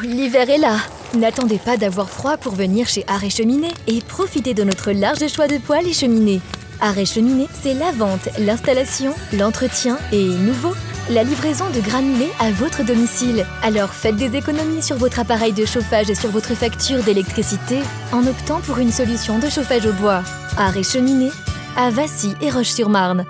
l'hiver est là. N'attendez pas d'avoir froid pour venir chez Art & Cheminée et profitez de notre large choix de poêles et cheminées. Art & Cheminée, c'est la vente, l'installation, l'entretien et, nouveau, la livraison de granulés à votre domicile. Alors faites des économies sur votre appareil de chauffage et sur votre facture d'électricité en optant pour une solution de chauffage au bois. Art & Cheminée, à Vassy et Roche-sur-Marne.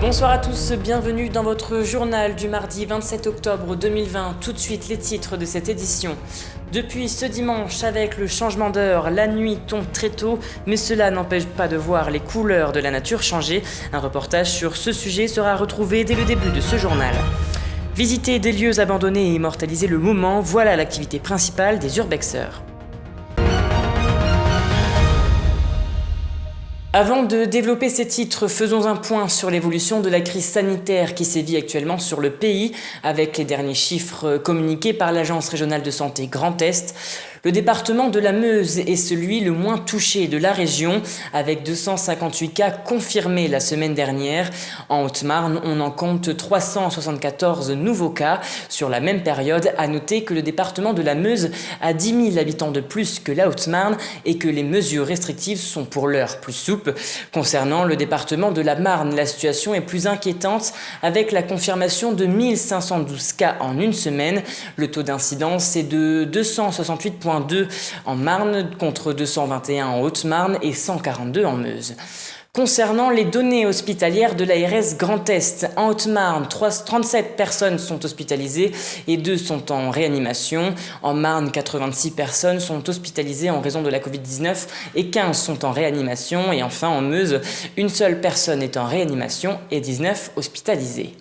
Bonsoir à tous, bienvenue dans votre journal du mardi 27 octobre 2020. Tout de suite les titres de cette édition. Depuis ce dimanche, avec le changement d'heure, la nuit tombe très tôt, mais cela n'empêche pas de voir les couleurs de la nature changer. Un reportage sur ce sujet sera retrouvé dès le début de ce journal. Visiter des lieux abandonnés et immortaliser le moment, voilà l'activité principale des urbexeurs. Avant de développer ces titres, faisons un point sur l'évolution de la crise sanitaire qui sévit actuellement sur le pays, avec les derniers chiffres communiqués par l'Agence régionale de santé Grand Est. Le département de la Meuse est celui le moins touché de la région, avec 258 cas confirmés la semaine dernière. En Haute-Marne, on en compte 374 nouveaux cas. Sur la même période, à noter que le département de la Meuse a 10 000 habitants de plus que la Haute-Marne et que les mesures restrictives sont pour l'heure plus souples. Concernant le département de la Marne, la situation est plus inquiétante avec la confirmation de 1512 cas en une semaine. Le taux d'incidence est de 268,2 en Marne contre 221 en Haute-Marne et 142 en Meuse. Concernant les données hospitalières de l'ARS Grand Est, en Haute-Marne, 37 personnes sont hospitalisées et 2 sont en réanimation. En Marne, 86 personnes sont hospitalisées en raison de la Covid-19 et 15 sont en réanimation. Et enfin, en Meuse, une seule personne est en réanimation et 19 hospitalisées.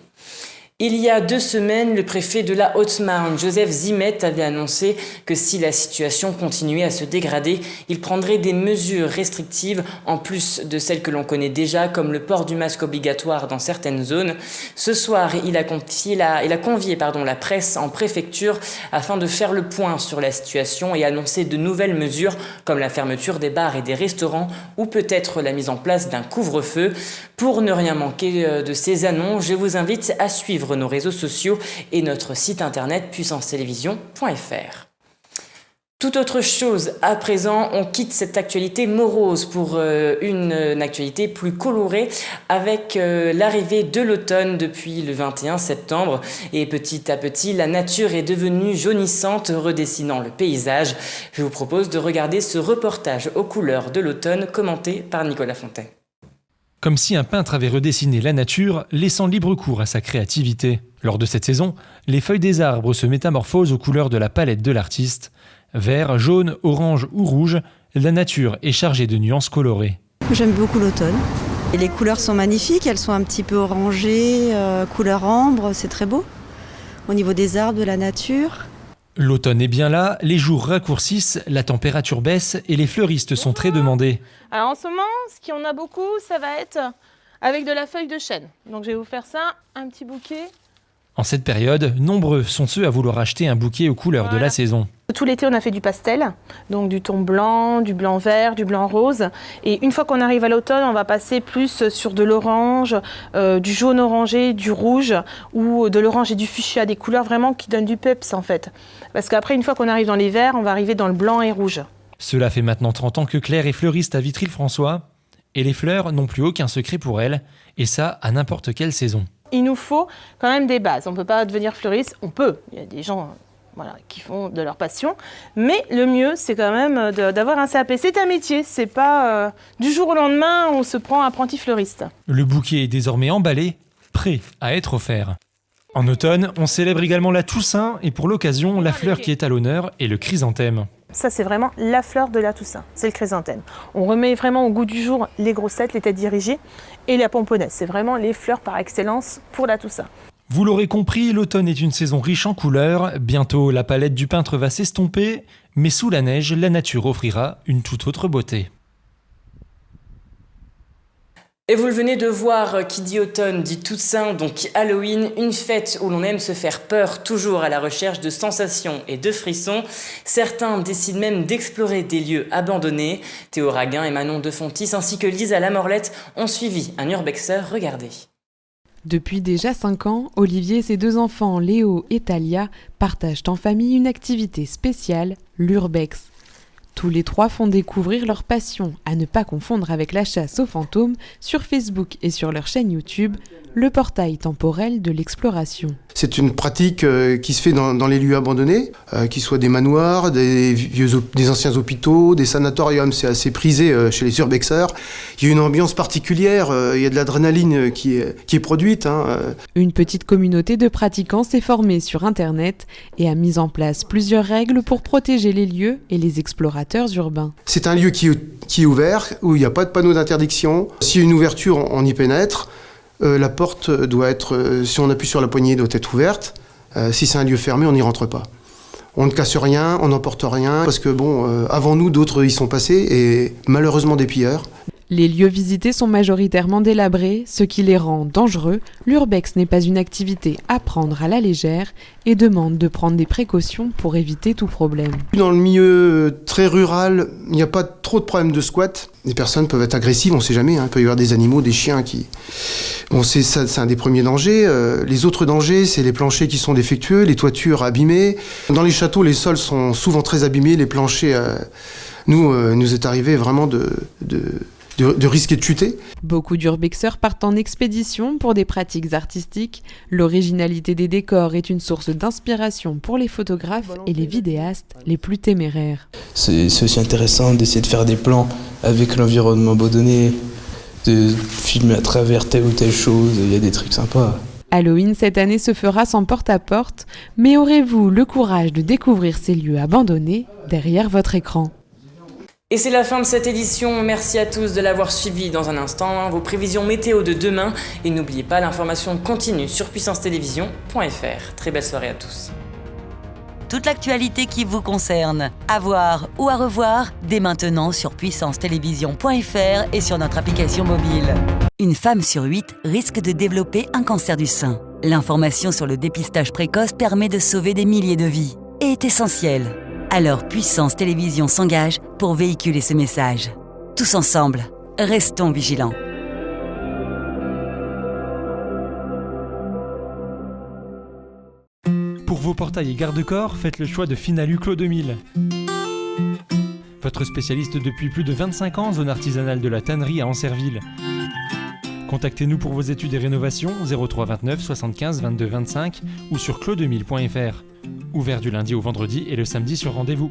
Il y a 2 semaines, le préfet de la Haute-Marne, Joseph Zimet, avait annoncé que si la situation continuait à se dégrader, il prendrait des mesures restrictives en plus de celles que l'on connaît déjà, comme le port du masque obligatoire dans certaines zones. Ce soir, il a convié la presse en préfecture afin de faire le point sur la situation et annoncer de nouvelles mesures comme la fermeture des bars et des restaurants ou peut-être la mise en place d'un couvre-feu. Pour ne rien manquer de ces annonces, je vous invite à suivre nos réseaux sociaux et notre site internet puissancetélévision.fr. Tout autre chose, à présent, on quitte cette actualité morose pour une actualité plus colorée avec l'arrivée de l'automne depuis le 21 septembre. Et petit à petit, la nature est devenue jaunissante, redessinant le paysage. Je vous propose de regarder ce reportage aux couleurs de l'automne commenté par Nicolas Fontaine. Comme si un peintre avait redessiné la nature, laissant libre cours à sa créativité. Lors de cette saison, les feuilles des arbres se métamorphosent aux couleurs de la palette de l'artiste. Vert, jaune, orange ou rouge, la nature est chargée de nuances colorées. J'aime beaucoup l'automne. Et les couleurs sont magnifiques, elles sont un petit peu orangées, couleur ambre, c'est très beau. Au niveau des arbres, de la nature. L'automne est bien là, les jours raccourcissent, la température baisse et les fleuristes sont très demandés. Alors en ce moment, ce qu'on a beaucoup, ça va être avec de la feuille de chêne. Donc je vais vous faire ça, un petit bouquet. En cette période, nombreux sont ceux à vouloir acheter un bouquet aux couleurs de la saison. Tout l'été, on a fait du pastel, donc du ton blanc, du blanc vert, du blanc rose. Et une fois qu'on arrive à l'automne, on va passer plus sur de l'orange, du jaune orangé, du rouge ou de l'orange et du fuchsia, des couleurs vraiment qui donnent du peps en fait. Parce qu'après, une fois qu'on arrive dans les verts, on va arriver dans le blanc et rouge. Cela fait maintenant 30 ans que Claire est fleuriste à Vitry-le-François. Et les fleurs n'ont plus aucun secret pour elle, et ça à n'importe quelle saison. Il nous faut quand même des bases. On ne peut pas devenir fleuriste, on peut. Il y a des gens qui font de leur passion. Mais le mieux, c'est quand même d'avoir un CAP. C'est un métier, c'est pas du jour au lendemain on se prend apprenti fleuriste. Le bouquet est désormais emballé, prêt à être offert. En automne, on célèbre également la Toussaint et pour l'occasion, la fleur qui est à l'honneur est le chrysanthème. Ça, c'est vraiment la fleur de la Toussaint, c'est le chrysanthème. On remet vraiment au goût du jour les grossettes, les têtes dirigées et la pomponnaise. C'est vraiment les fleurs par excellence pour la Toussaint. Vous l'aurez compris, l'automne est une saison riche en couleurs. Bientôt, la palette du peintre va s'estomper, mais sous la neige, la nature offrira une toute autre beauté. Et vous le venez de voir, qui dit automne dit Toussaint, donc Halloween, une fête où l'on aime se faire peur, toujours à la recherche de sensations et de frissons. Certains décident même d'explorer des lieux abandonnés. Théo Raguin et Manon de Fontis ainsi que Lisa Lamorlette ont suivi un urbexer. Regardez. Depuis déjà 5 ans, Olivier et ses 2 enfants, Léo et Talia, partagent en famille une activité spéciale, l'urbex. Tous les 3 font découvrir leur passion, à ne pas confondre avec la chasse aux fantômes, sur Facebook et sur leur chaîne YouTube, le portail temporel de l'exploration. C'est une pratique qui se fait dans les lieux abandonnés, qu'ils soient des manoirs, des anciens hôpitaux, des sanatoriums. C'est assez prisé chez les urbexeurs. Il y a une ambiance particulière, il y a de l'adrénaline qui est produite. Une petite communauté de pratiquants s'est formée sur Internet et a mis en place plusieurs règles pour protéger les lieux et les explorateurs urbains. C'est un lieu qui est ouvert, où il n'y a pas de panneau d'interdiction. S'il y a une ouverture, on y pénètre. La porte doit être, si on appuie sur la poignée, doit être ouverte. Si c'est un lieu fermé, on n'y rentre pas. On ne casse rien, on n'emporte rien, parce que avant nous, d'autres y sont passés, et malheureusement des pilleurs. Les lieux visités sont majoritairement délabrés, ce qui les rend dangereux. L'urbex n'est pas une activité à prendre à la légère et demande de prendre des précautions pour éviter tout problème. Dans le milieu très rural, il n'y a pas trop de problèmes de squat. Les personnes peuvent être agressives, on ne sait jamais. Il peut y avoir des animaux, des chiens qui... c'est un des premiers dangers. Les autres dangers, c'est les planchers qui sont défectueux, les toitures abîmées. Dans les châteaux, les sols sont souvent très abîmés. Les planchers, nous est arrivé vraiment de risquer de chuter. Beaucoup d'urbexeurs partent en expédition pour des pratiques artistiques. L'originalité des décors est une source d'inspiration pour les photographes et les vidéastes les plus téméraires. C'est aussi intéressant d'essayer de faire des plans avec l'environnement abandonné, de filmer à travers telle ou telle chose, il y a des trucs sympas. Halloween cette année se fera sans porte-à-porte, mais aurez-vous le courage de découvrir ces lieux abandonnés derrière votre écran ? Et c'est la fin de cette édition, merci à tous de l'avoir suivi. Dans un instant, vos prévisions météo de demain, et n'oubliez pas l'information continue sur puissancetélévision.fr. Très belle soirée à tous. Toute l'actualité qui vous concerne, à voir ou à revoir, dès maintenant sur puissancetélévision.fr et sur notre application mobile. Une femme sur 8 risque de développer un cancer du sein. L'information sur le dépistage précoce permet de sauver des milliers de vies et est essentielle. Alors Puissance Télévision s'engage pour véhiculer ce message. Tous ensemble, restons vigilants. Pour vos portails et garde-corps, faites le choix de Finalu Clos 2000. Votre spécialiste depuis plus de 25 ans, zone artisanale de la tannerie à Ancerville. Contactez-nous pour vos études et rénovations 03 29 75 22 25 ou sur clos2000.fr. Ouvert du lundi au vendredi et le samedi sur rendez-vous.